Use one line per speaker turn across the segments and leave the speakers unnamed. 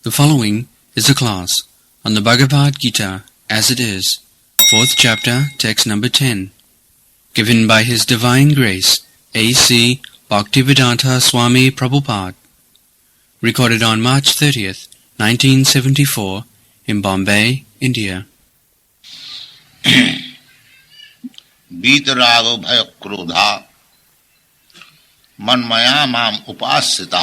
The following is a class on the Bhagavad Gita as it is, 4th chapter, text number 10, given by His Divine Grace, A.C. Bhaktivedanta Swami Prabhupada, recorded on March 30th, 1974, in Bombay, India.
वीतराग भय क्रोधा मनमया माम उपासिता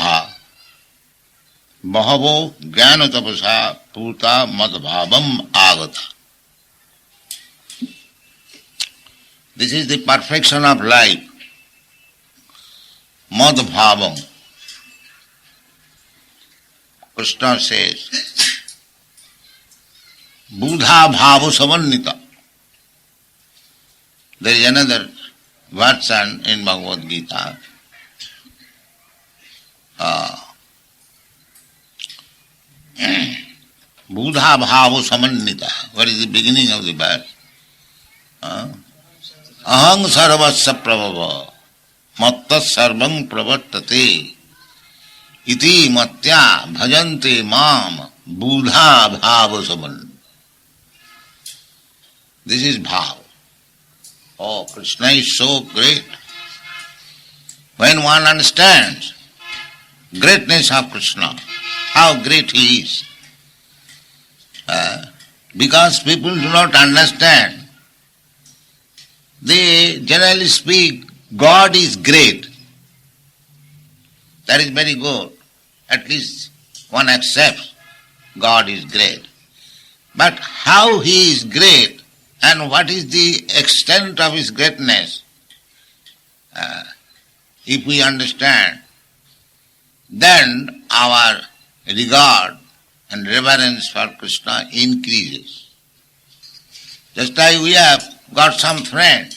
बहवो ज्ञान तपसा पूता मदभावम आगता. This is the perfection of life. Madbhavam. Krishna says, Buddha bhava samannita. There is another version in Bhagavad Gita. Buddha bhava samannita. What is the beginning of the verse? Aham sarvasya prabhava mattas sarvam pravartate iti matya bhajante mam buddha bhava saman. This is bhava. Oh, Krishna is so great. When one understands greatness of Krishna, how great he is, because people do not understand, they generally speak, God is great. That is very good. At least one accepts God is great. But how he is great and what is the extent of his greatness, if we understand, then our regard and reverence for Krishna increases. Just like we have got some friend,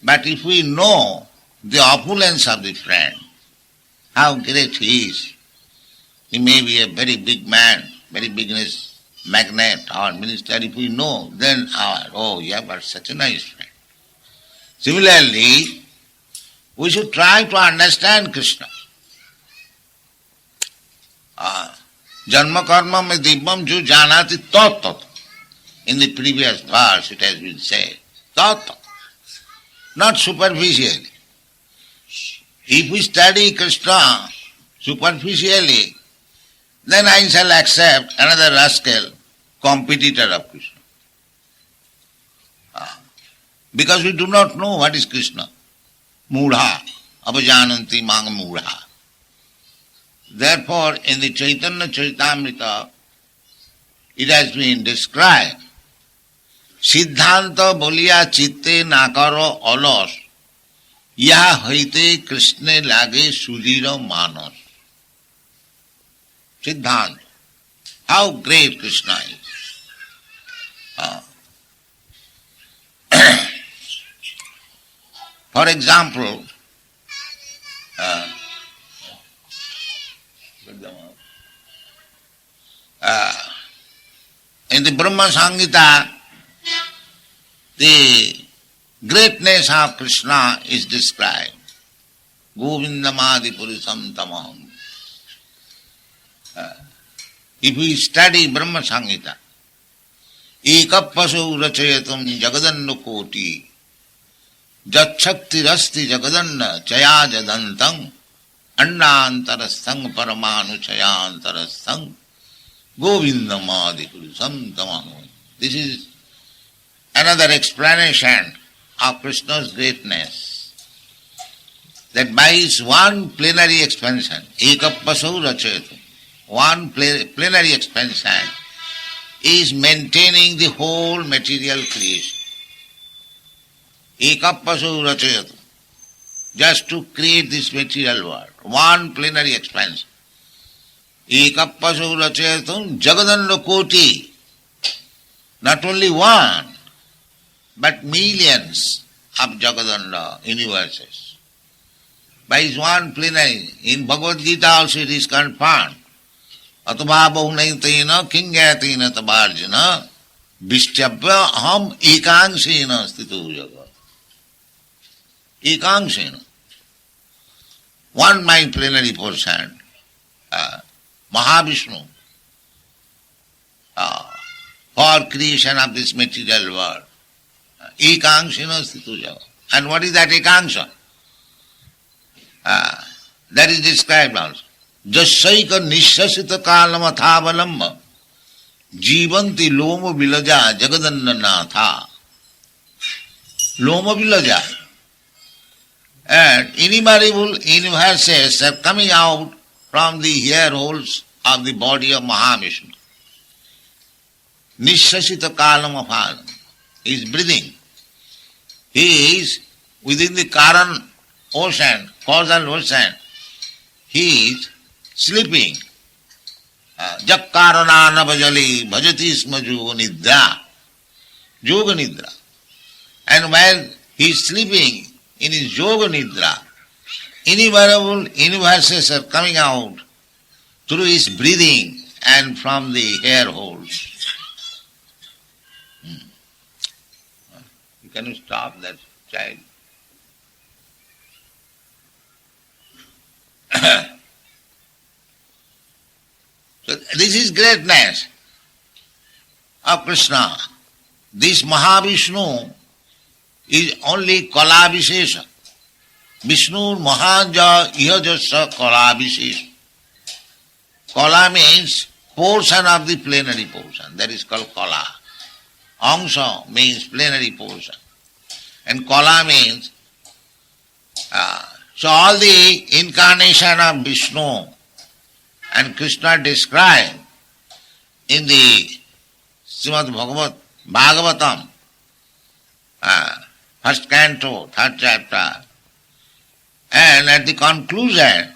but if we know the opulence of the friend, how great he is, he may be a very big man, very business magnate or minister, if we know, then you have got such a nice friend. Similarly, we should try to understand Krishna. Janma karma me dibbam ju janati tat. In the previous verse it has been said, tat, not superficially. If we study Krishna superficially, then I shall accept another rascal, competitor of Krishna. Because we do not know what is Krishna. Mudha, apajananti mang mudha. Therefore, in the Chaitanya Charitamrita, it has been described, Siddhanta boliya chitte nakaro alos, yaha haite Krishna lage sudhira manas. Siddhanta. How great Krishna is. For example, in the Brahma Samhita, the greatness of Krishna is described. Govindamadi Purusam Tamam. If we study Brahma Samhita, Ekappasu rachayatam jagadanna koti jatshakti rasti jagadanna chaya jadantang annantarastang paramanu chayantarastang govindamadi purusam tamam. This is another explanation of Krishna's greatness, that by his one plenary expansion, ekappasu rachayatam, one plenary expansion is maintaining the whole material creation. Ekappasu rachayatam, just to create this material world, one plenary expansion. Ekappasu rachayatam jagadanna koti, not only one, but millions of jagadanna universes. By his one plenary, in Bhagavad Gita also it is confirmed, अतवा बहुनैतेन किंगैतेन तबार्जुन विष्ट्यव्य हम एकांशेन स्थितो जगत्. Ekanksena. One mind plenary portion Mahavishnu, for creation of this material world. Ekangsino Situja. And what is that Ekangsha? That is described also. Jasaika nishasita kalamathavalamba jivanti loma vilaja jagadannanatha. Loma vilaja. And innumerable universes are coming out from the hair holes of the body of Mahavishnu. Nishasita kalamaphalam. He is breathing. He is within the Karan ocean, causal ocean. He is sleeping. Jakkaranana bhajali bhajati sma yoga nidra. Yoga nidra. And while he is sleeping in his yoga nidra, innumerable universes are coming out through his breathing and from the hair holes. Can you stop that child? So this is greatness of Krishna. This Mahavishnu is only Kalabhishesha. Vishnu Mahanja Ihajasa Kalabhishesha. Kala means portion of the plenary portion. That is called Kala. Angsha means plenary portion. And Kala means, so all the incarnation of Vishnu and Krishna described in the Srimad Bhagavatam, first canto, third chapter, and at the conclusion,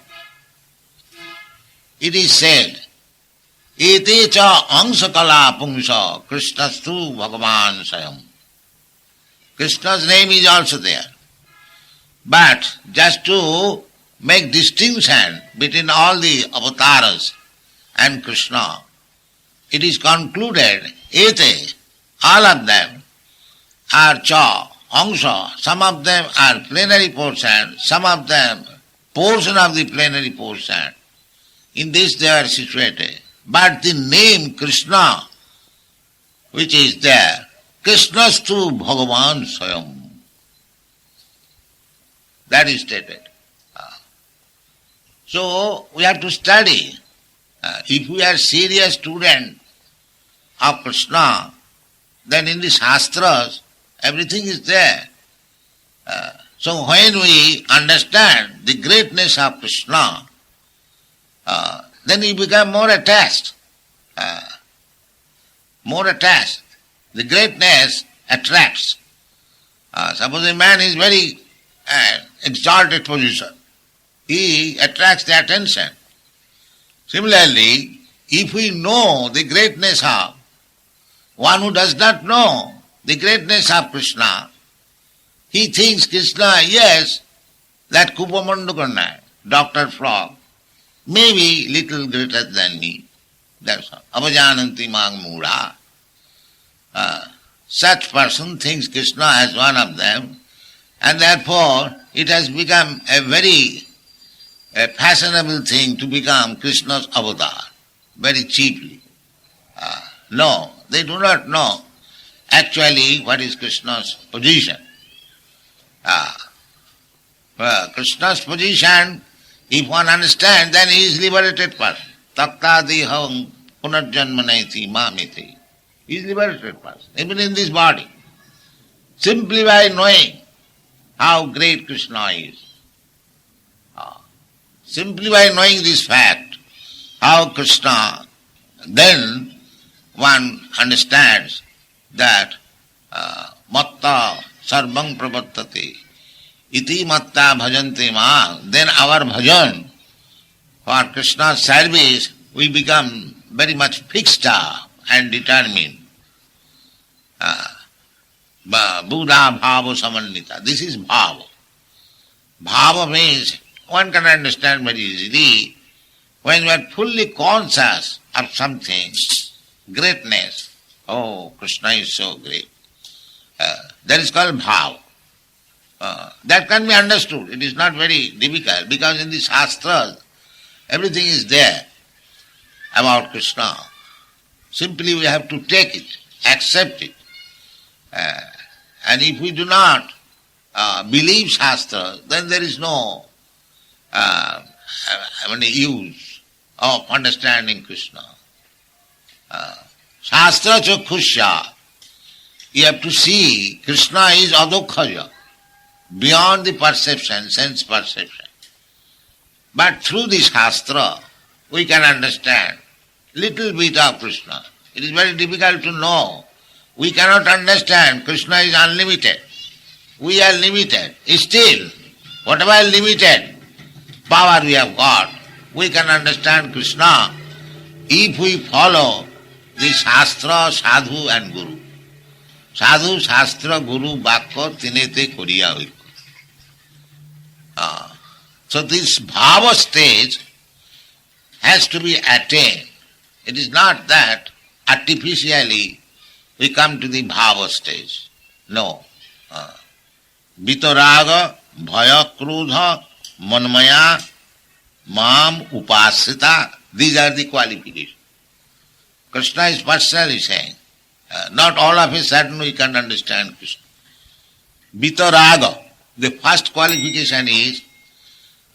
it is said, Ete cha angsa kala pungsa Krishnastu Bhagavan Sayam. Krishna's name is also there. But just to make distinction between all the avatars and Krishna, it is concluded, Ete, all of them are cha, angsa, some of them are plenary portion, some of them portion of the plenary portion. In this they are situated. But the name Krishna, which is there, Krishnastu Bhagavan Swayam, that is stated. So we have to study. If we are serious student of Krishna, then in the Shastras, everything is there. So when we understand the greatness of Krishna, then we become more attached. More attached. The greatness attracts. Suppose a man is very exalted position, he attracts the attention. Similarly, if we know the greatness of one who does not know the greatness of Krishna, he thinks Krishna, yes, that Kupamandukarna, Dr. Frog, maybe little greater than me. That's all. Avajananti mang mura. Such person thinks Krishna as one of them, and therefore it has become a very fashionable thing to become Krishna's avatar, very cheaply. No, they do not know actually what is Krishna's position. Krishna's position, if one understands, then he is liberated person. Taktadiham punarjanmanaiti mamiti. He is liberated person, even in this body. Simply by knowing how great Krishna is. Simply by knowing this fact, how Krishna, then one understands that matta sarvang pravartate iti matta bhajante ma. Then our bhajan for Krishna's service, we become very much fixed and determined. Buddha bhava samannita. This is bhava. Bhava means one can understand very easily when you are fully conscious of something, greatness. Oh, Krishna is so great. That is called bhava. That can be understood. It is not very difficult because in the Shastras everything is there. about Krishna. Simply we have to take it, accept it. And if we do not believe Shastra, then there is no use of understanding Krishna. Shastra Chakhusya, you have to see Krishna is adokkhaya, beyond the perception, sense perception. But through the Shastra, we can understand little bit of Krishna. It is very difficult to know. We cannot understand. Krishna is unlimited. We are limited. Still, whatever limited power we have got, we can understand Krishna if we follow the Shastra, Sadhu and Guru. Sadhu, Shastra, Guru, Bhakya, Tinete Koriya Hoiko. So this bhava stage has to be attained. It is not that artificially we come to the bhava stage. No. Vitaraga, bhaya, krodha, manmaya, mam, upasita. These are the qualifications. Krishna is personally saying. Not all of a sudden we can understand Krishna. Vitaraga, the first qualification is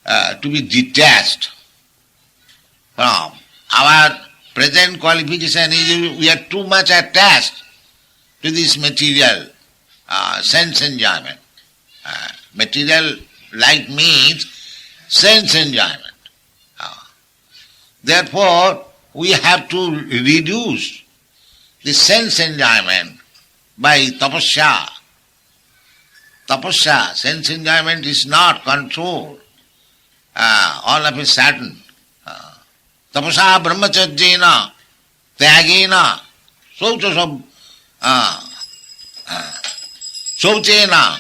to be detached from. Our present qualification is we are too much attached to this material sense enjoyment. Material life means sense enjoyment. Therefore, we have to reduce the sense enjoyment by tapasya. Tapasya, sense enjoyment is not controlled all of a sudden. Tapasa brahmacharjena, tyagena, shauchena,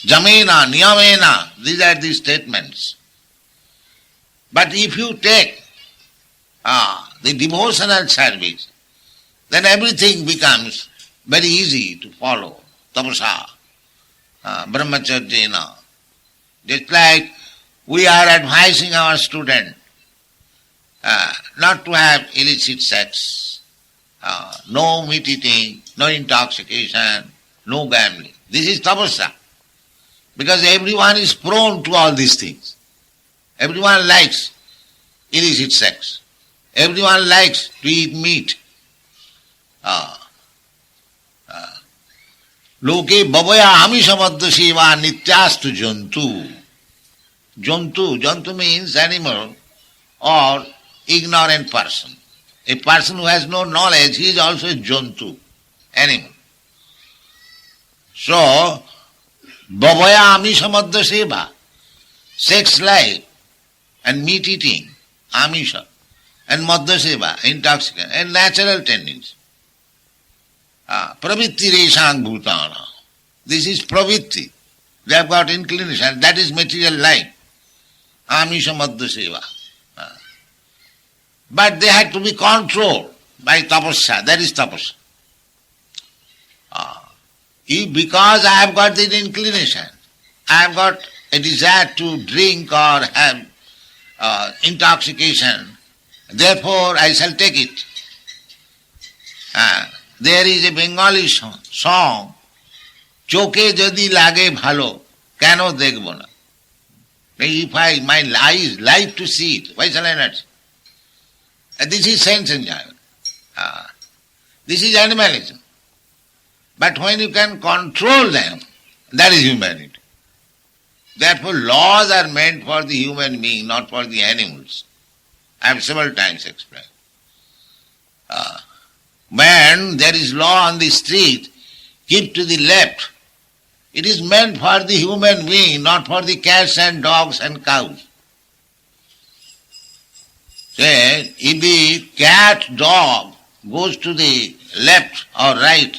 jamena, niyamena. These are the statements. But if you take the devotional service, then everything becomes very easy to follow. Tapasa, brahmacharjena. Just like we are advising our student not to have illicit sex, no meat eating, no intoxication, no gambling. This is tapasya. Because everyone is prone to all these things. Everyone likes illicit sex. Everyone likes to eat meat. Loke babaya amishamadda seva nityastu jantu. Jantu means animal or ignorant person. A person who has no knowledge, he is also a jantu, animal. So, babaya amishamadda seva, sex life and meat eating, amisha, and madda seva, intoxicant, and natural tendency. Pravitti reshang bhutana. This is pravitti. They have got inclination. That is material life. Amisha madda seva. But they had to be controlled by tapasya. That is tapasya. Because I have got this inclination, I have got a desire to drink or have intoxication, therefore I shall take it. There is a Bengali song, Choke Jadi Lage Bhalo, Kano Dekhbo na. If my eyes like to see it, why shall I not see? This is sense enjoyment. This is animalism. But when you can control them, that is humanity. Therefore, laws are meant for the human being, not for the animals. I have several times explained. When there is law on the street, keep to the left. It is meant for the human being, not for the cats and dogs and cows. Say, if the cat, dog goes to the left or right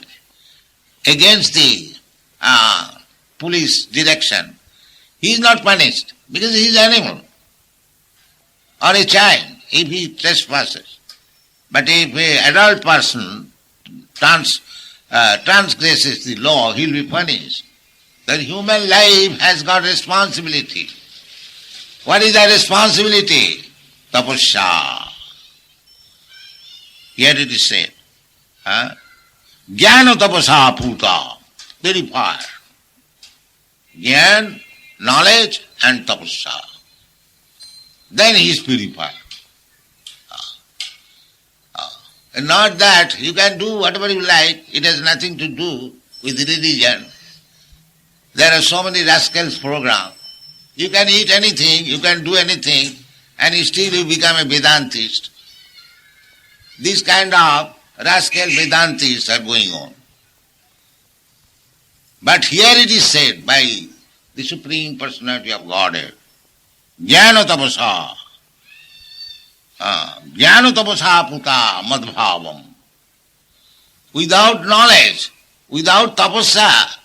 against the police direction, he is not punished because he is an animal or a child if he trespasses. But if an adult person transgresses the law, he will be punished. The human life has got responsibility. What is that responsibility? Tapasya. Here it is said, Jnana tapasa puta, purifier. Jnana, knowledge and tapasa. Then he is purified. And not that you can do whatever you like, it has nothing to do with religion. There are so many rascals programs. You can eat anything, you can do anything, and still you become a Vedantist. This kind of rascal Vedantists are going on. But here it is said by the Supreme Personality of Godhead, Jnana tapasa, Jnana tapasa puta madbhavam. Without knowledge, without tapasa,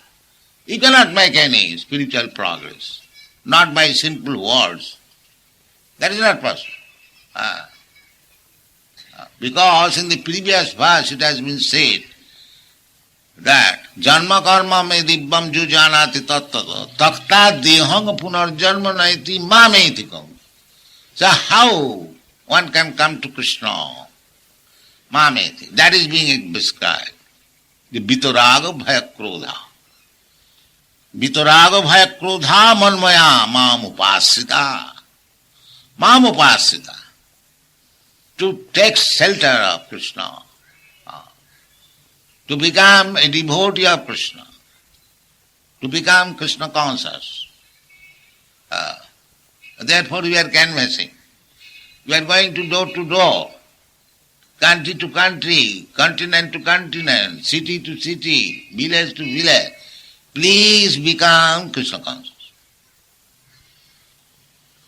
you cannot make any spiritual progress. Not by simple words. That is not possible. Because in the previous verse it has been said that Janma karma me dibbam jujanati tattata takta dehang punarjanma naiti mamaitikam. So how one can come to Krishna? Mameti. That is being described. The vitaraga bhaya krodha. Vitaraga bhaya krodha manmaya mam upasita. Mam upasita. To take shelter of Krishna, to become a devotee of Krishna, to become Krishna conscious. Therefore we are canvassing. We are going to door, country to country, continent to continent, city to city, village to village. Please become Krishna conscious.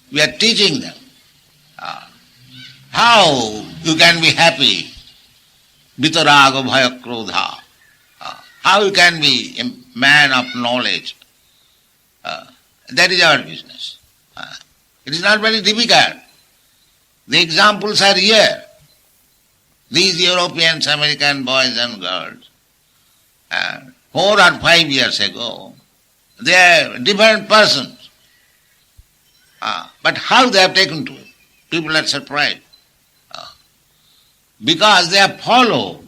We are teaching them. How you can be happy? Vitaraga bhaya krodha. How you can be a man of knowledge? That is our business. It is not very difficult. The examples are here. These Europeans, American boys and girls, 4 or 5 years ago, they are different persons. But how they have taken to it? People are surprised. Because they have followed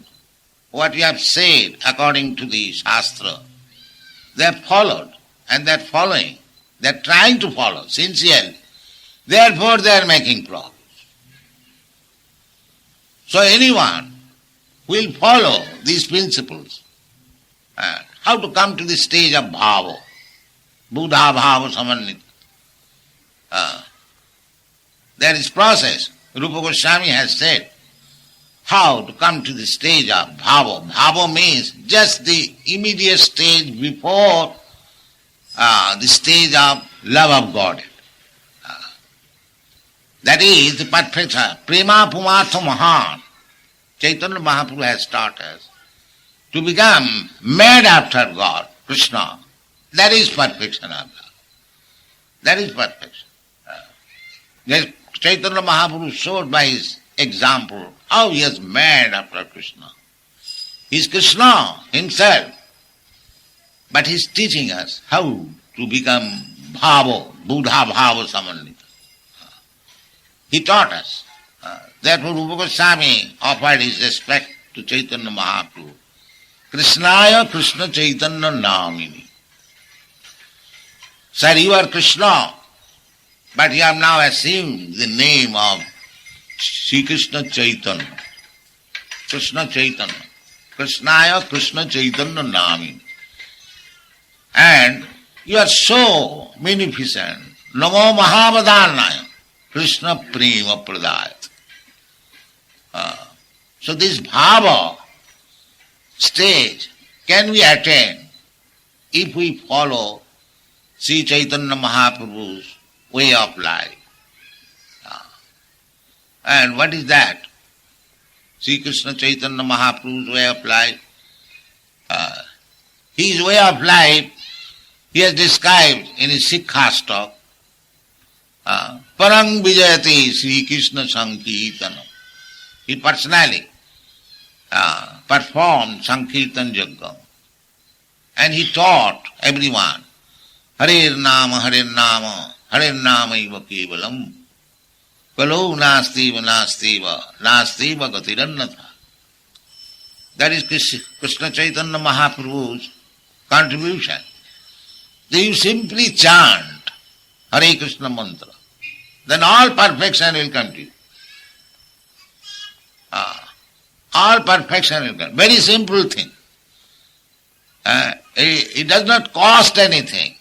what you have said according to the Shastra. They have followed and they are following. They are trying to follow sincerely. Therefore they are making progress. So anyone will follow these principles. How to come to the stage of bhava, Buddha bhava samannita. There is process. Rupa Goswami has said how to come to the stage of bhava. Bhava means just the immediate stage before the stage of love of God. That is the perfection. Prema pumartha mahan. Chaitanya Mahaprabhu has taught us to become mad after God, Krishna. That is perfection of love. That is perfection. Chaitanya Mahaprabhu showed by his example how he is mad after Krishna. He is Krishna himself. But he is teaching us how to become bhava, Buddha bhava samannita. He taught us. Therefore Rupa Goswami offered his respect to Chaitanya Mahaprabhu. Krishnaya Krishna Chaitanya Namini. Sir, you are Krishna, but you have now assumed the name of Sri Krishna Chaitanya. Krishna Chaitanya. Krishnaya Krishna Chaitanya Namini. And you are so magnificent. Namo Mahavadhanaya. Krishna Prema Pradaya. So this bhava stage can we attain if we follow Sri Chaitanya Mahaprabhu's way of life. And what is that? Sri Krishna Chaitanya Mahaprabhu's way of life. His way of life he has described in his Sikhastak. Parang Vijayati Sri Krishna Sankirtanam. He personally performed Sankirtan Yajna. And he taught everyone, Hare Nama, Hare Nama, Hare Nama Iva Kevalam. Kalo Nastiva, Nastiva, Nastiva Gatirannatha. That is Krishna Chaitanya Mahaprabhu's contribution. You simply chant Hare Krishna mantra, then all perfection will come to you. All perfection will come. Very simple thing. It does not cost anything.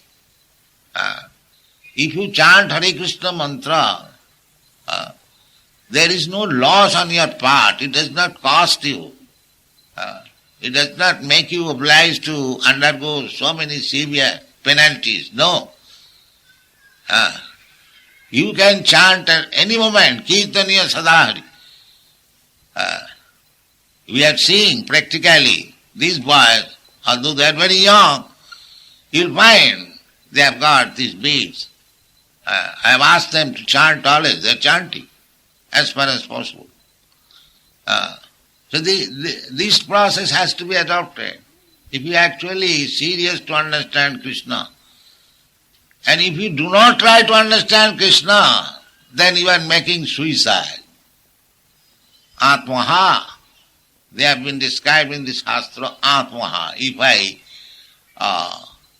If you chant Hare Krishna mantra, there is no loss on your part. It does not cost you. It does not make you obliged to undergo so many severe penalties. No. You can chant at any moment, Kirtaniya Sadahari. We are seeing practically these boys, although they are very young, you'll find they have got these beads. I have asked them to chant always. They are chanting as far as possible. So this process has to be adopted. If you actually serious to understand Krishna, and if you do not try to understand Krishna, then you are making suicide. Atmaha. They have been described in this Shastra, Atmaha. If I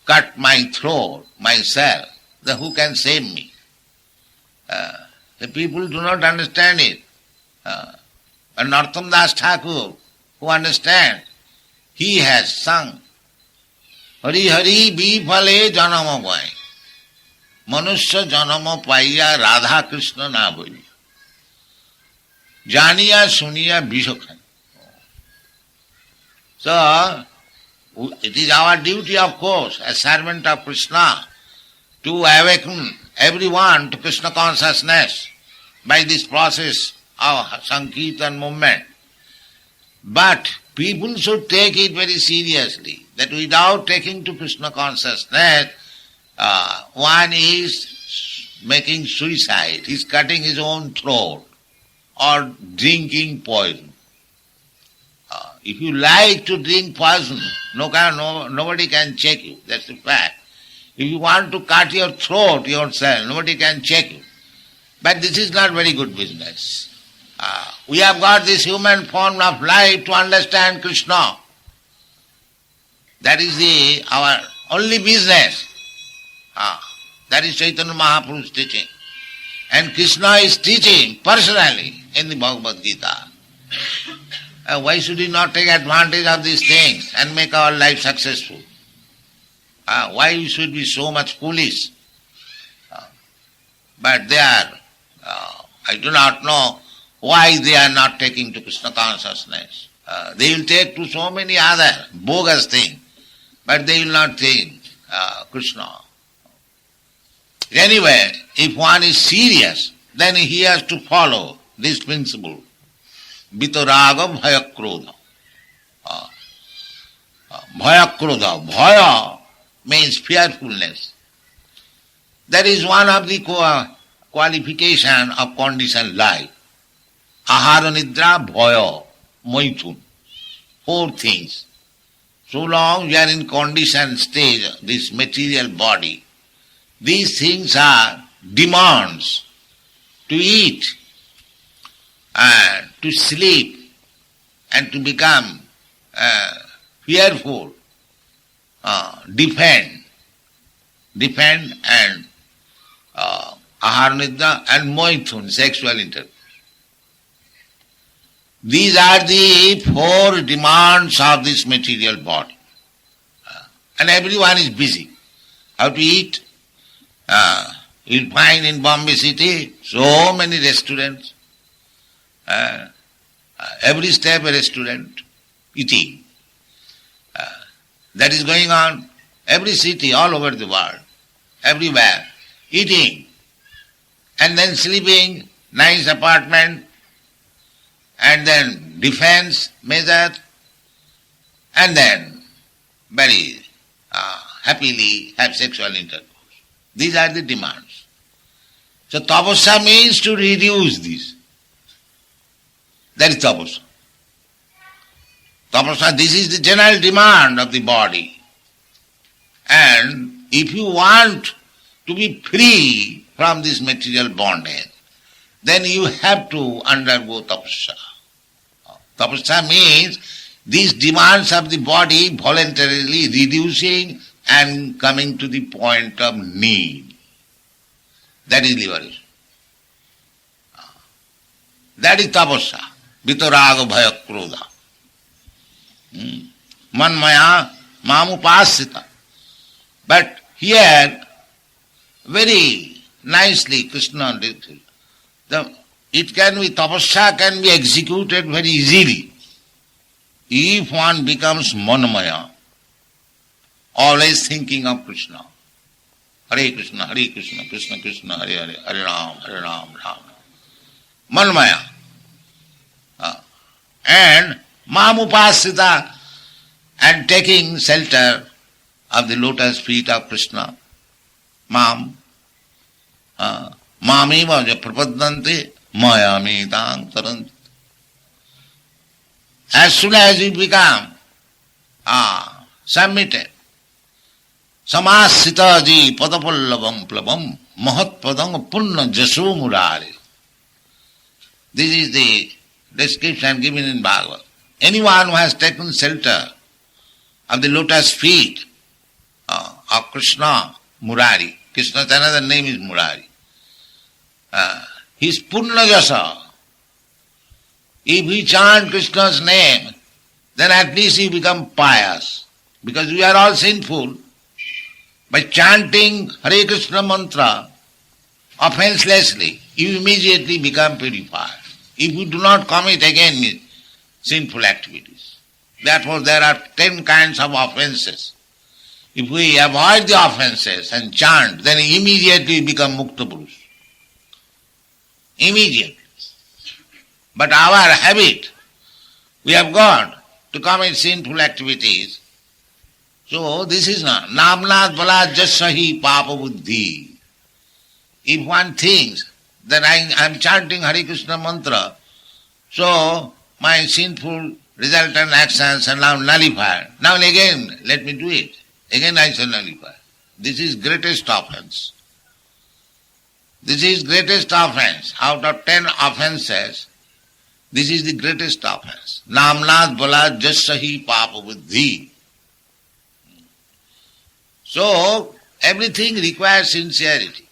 cut my throat myself, then who can save me? The people do not understand it. And Narottam Das Thakur, who understands, he has sung Hari Hari Bifale Janama Bhai. Manusya Janama Paiya Radha Krishna Na Bhai. Janiya Suniya Bishokhan. So, it is our duty, of course, as servant of Krishna, to awaken everyone to Krishna consciousness by this process of Sankirtan movement. But people should take it very seriously, that without taking to Krishna consciousness, one is making suicide, he is cutting his own throat, or drinking poison. If you like to drink poison, nobody can check you, that's the fact. If you want to cut your throat yourself, nobody can check you. But this is not very good business. We have got this human form of life to understand Krishna. That is our only business. That is Chaitanya Mahaprabhu's teaching. And Krishna is teaching personally in the Bhagavad Gita. Why should we not take advantage of these things and make our life successful? Why we should be so much foolish? But they are, I do not know why they are not taking to Krishna consciousness. They will take to so many other bogus things, but they will not take Krishna. Anyway, if one is serious, then he has to follow this principle. Vitaraga bhaya krodha. Bhaya krodha. Bhaya means fearfulness. That is one of the qualification of conditioned life. Ahara nidra bhaya maithun. 4 things. So long we are in conditioned stage, this material body, these things are demands to eat, and to sleep, and to become fearful, defend and aharnidya and moithun, sexual intercourse. These are the 4 demands of this material body. And everyone is busy. How to eat? You'll find in Bombay city so many restaurants. Every step a restaurant, eating. That is going on every city all over the world, everywhere, eating, and then sleeping, nice apartment, and then defense measure, and then very happily have sexual intercourse. These are the demands. So tapasya means to reduce this. That is tapasya. Tapasya, this is the general demand of the body. And if you want to be free from this material bondage, then you have to undergo tapasya. Tapasya means these demands of the body voluntarily reducing and coming to the point of need. That is liberation. That is tapasya. Vitaraga bhaya krodha. Manmaya mamupasita. But here, very nicely Krishna did it. It can be, tapasya can be executed very easily. If one becomes manmaya, always thinking of Krishna. Hare Krishna, Krishna Krishna, Hare Hare, Hare Ram, Ram Ram. Manmaya. And mamupasita, and taking shelter of the lotus feet of Krishna. Mam. Mameva prapadante mayami taranti. As soon as you become submitted, samasitaji padapallavam plabam mahatpadam punna jaso murari. This is the description given in Bhagavad. Anyone who has taken shelter of the lotus feet of Krishna, Murari. Krishna's another name is Murari. He is Purna Jasa. If we chant Krishna's name, then at least you become pious. Because we are all sinful. By chanting Hare Krishna mantra offenselessly, you immediately become purified. If you do not commit again sinful activities. Therefore there are 10 kinds of offenses. If we avoid the offenses and chant, then immediately we become Mukta Purush. Immediately. But our habit, we have got to commit sinful activities. So this is not. Namnat balad jasahi papa buddhi. If one thinks that I am chanting Hare Krishna mantra, so my sinful resultant actions are now nullified. Now again, let me do it. Again I shall nullify. This is greatest offense. This is greatest offense. Out of 10 offenses, this is the greatest offense. Namnat balad jasahi papa buddhi. So, everything requires sincerity.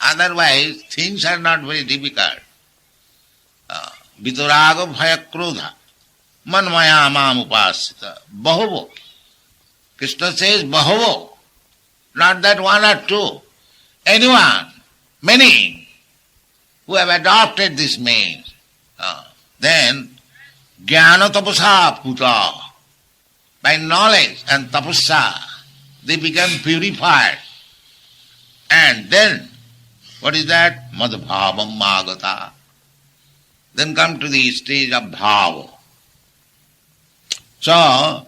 Otherwise, things are not very difficult. Vitaraga bhaya krodha. Manmaya mam upasita. Bahuvo. Krishna says bahuvo. Not that one or two. Anyone, many, who have adopted this means, then jnana tapasa puta. By knowledge and tapasa, they become purified. And then, what is that? Madhbhavam magata. Then come to the stage of bhava. So,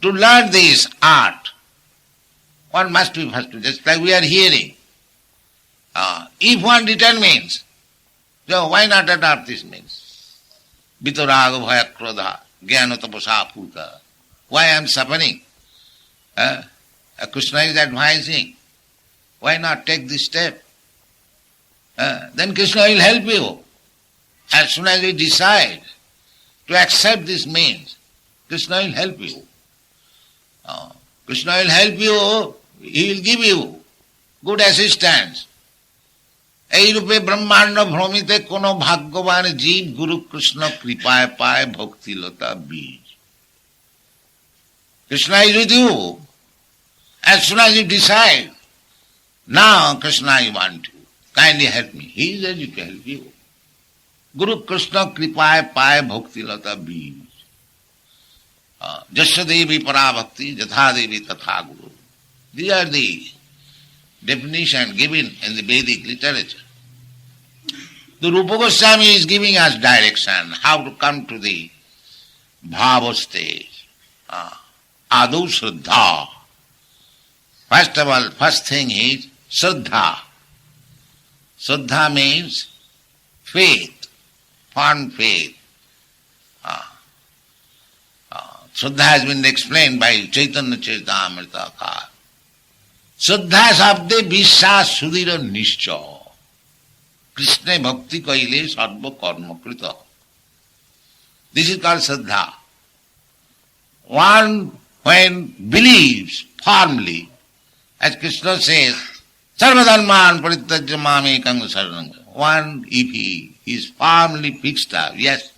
to learn this art, one must be first, just like we are hearing. If one determines, so why not adopt this means? Vitaraga bhaya krodha, jnana tapasa puta. Why I am suffering? Krishna is advising. Why not take this step? Then Krishna will help you. As soon as you decide to accept this means, Krishna will help you. Krishna will help you, he will give you good assistance. এই রূপে ব্রহ্মাণ্ড ভ্রমিতে কোন ভাগ্যবান জীব গুরু কৃষ্ণ কৃপায় পায় ভক্তিলতা বীজ. Krishna is with you. As soon as you decide, now Krishna I want you, kindly help me. He is ready to help you. Guru Krishna kripaye paye bhaktilata bij. Jasya devi parabhakti, jatha devi tatha guru. These are the definition given in the Vedic literature. The Rupa Goswami is giving us direction how to come to the bhava stage. Adu Shraddha. First of all, first thing is Shraddha. Shraddha means faith, fond faith. Shraddha has been explained by Chaitanya Charitamrita. Shraddha sabde vishwas sudhira nishcha. Krishna bhakti kaile sarva karma krita. This is called Shraddha. one when believes firmly, as Krishna says, Sarvadharman parityajya mamekam saranam. One, if he is firmly fixed up, yes,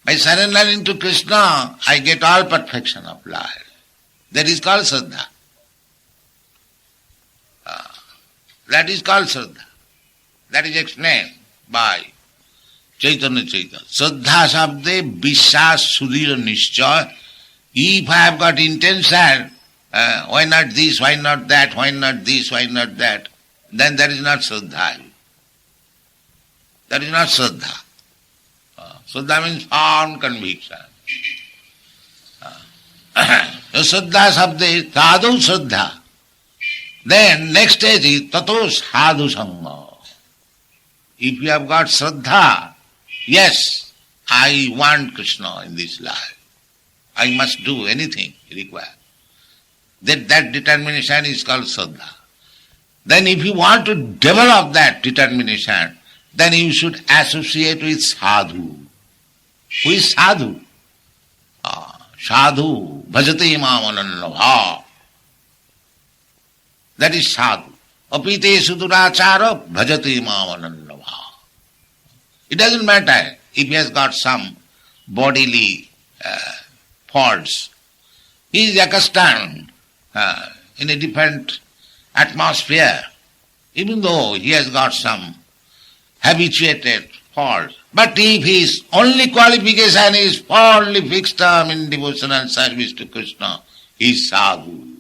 by surrendering to Krishna, I get all perfection of life. That is called Shraddha. That is called Shraddha. That is explained by Chaitanya Chaitanya. Shraddha sabde vishwas sudhira nishchay. If I have got intention, why not this, why not that, why not this, why not that, then that is not Shraddha. That is not Shraddha. Shraddha means firm conviction. Shraddha sabde is sadhu Shraddha. Then next stage is tato sadhu sangha. If you have got Shraddha, yes, I want Krishna in this life. I must do anything required. That determination is called Shraddha. Then if you want to develop that determination, then you should associate with sadhu. Who is sadhu? Sadhu, bhajate mamanannabha. That is sadhu. Apite sudurachara, bhajate mamanannabha. It doesn't matter if he has got some bodily faults. He is accustomed in a different atmosphere, even though he has got some habituated faults. But if his only qualification is firmly fixed term in devotional service to Krishna, he is sadhu.